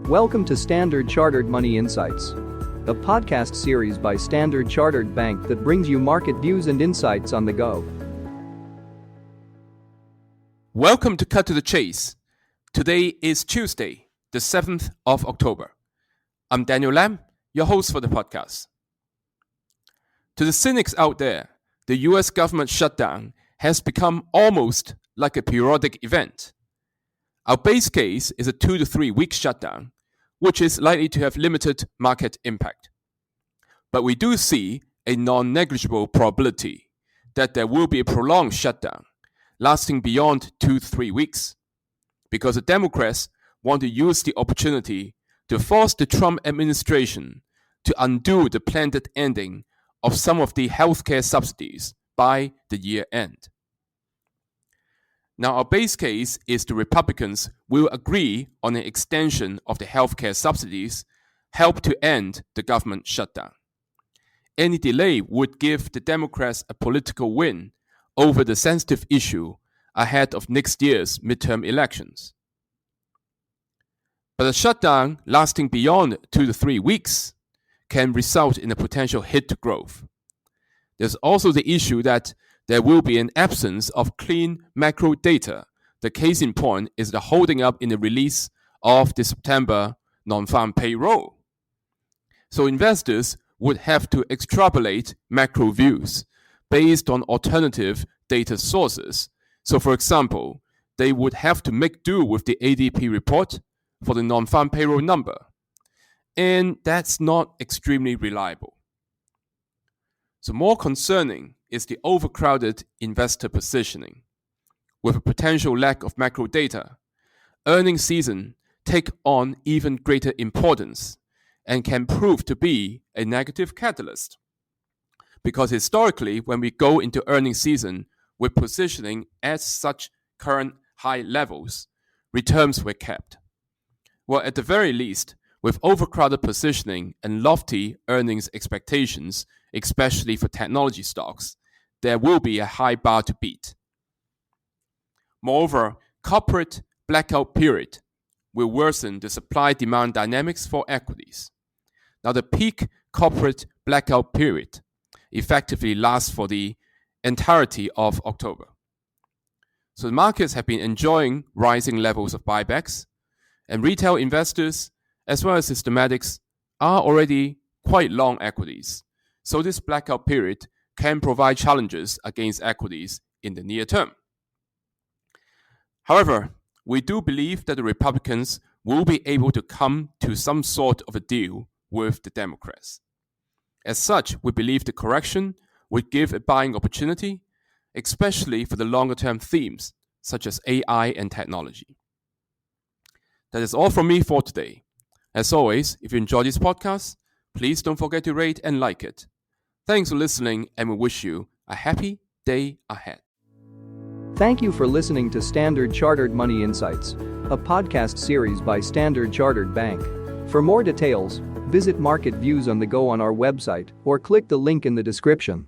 Welcome to Standard Chartered Money Insights, a podcast series by Standard Chartered Bank that brings you market views and insights on the go. Welcome to Cut to the Chase. Today is Tuesday, the 7th of October. I'm Daniel Lam, your host for the podcast. To the cynics out there, the US government shutdown has become almost like a periodic event. Our base case is a 2 to 3 week shutdown, which is likely to have limited market impact. But we do see a non-negligible probability that there will be a prolonged shutdown lasting beyond 2 to 3 weeks, because the Democrats want to use the opportunity to force the Trump administration to undo the planned ending of some of the healthcare subsidies by the year end. Now, our base case is the Republicans will agree on an extension of the healthcare subsidies, help to end the government shutdown. Any delay would give the Democrats a political win over the sensitive issue ahead of next year's midterm elections. But a shutdown lasting beyond 2 to 3 weeks can result in a potential hit to growth. There's also the issue that there will be an absence of clean macro data. The case in point is the holding up in the release of the September non-farm payroll. So investors would have to extrapolate macro views based on alternative data sources. So for example, they would have to make do with the ADP report for the non-farm payroll number. And that's not extremely reliable. So more concerning is the overcrowded investor positioning. With a potential lack of macro data, earnings season take on even greater importance and can prove to be a negative catalyst. Because historically, when we go into earnings season with positioning at such current high levels, returns were kept. Well, at the very least, with overcrowded positioning and lofty earnings expectations, especially for technology stocks, there will be a high bar to beat. Moreover, corporate blackout period will worsen the supply-demand dynamics for equities. Now, the peak corporate blackout period effectively lasts for the entirety of October. So the markets have been enjoying rising levels of buybacks, and retail investors as well as systematics are already quite long equities. So this blackout period can provide challenges against equities in the near term. However, we do believe that the Republicans will be able to come to some sort of a deal with the Democrats. As such, we believe the correction would give a buying opportunity, especially for the longer-term themes such as AI and technology. That is all from me for today. As always, if you enjoy this podcast, please don't forget to rate and like it. Thanks for listening, and we wish you a happy day ahead. Thank you for listening to Standard Chartered Money Insights, a podcast series by Standard Chartered Bank. For more details, visit Market Views on the Go on our website or click the link in the description.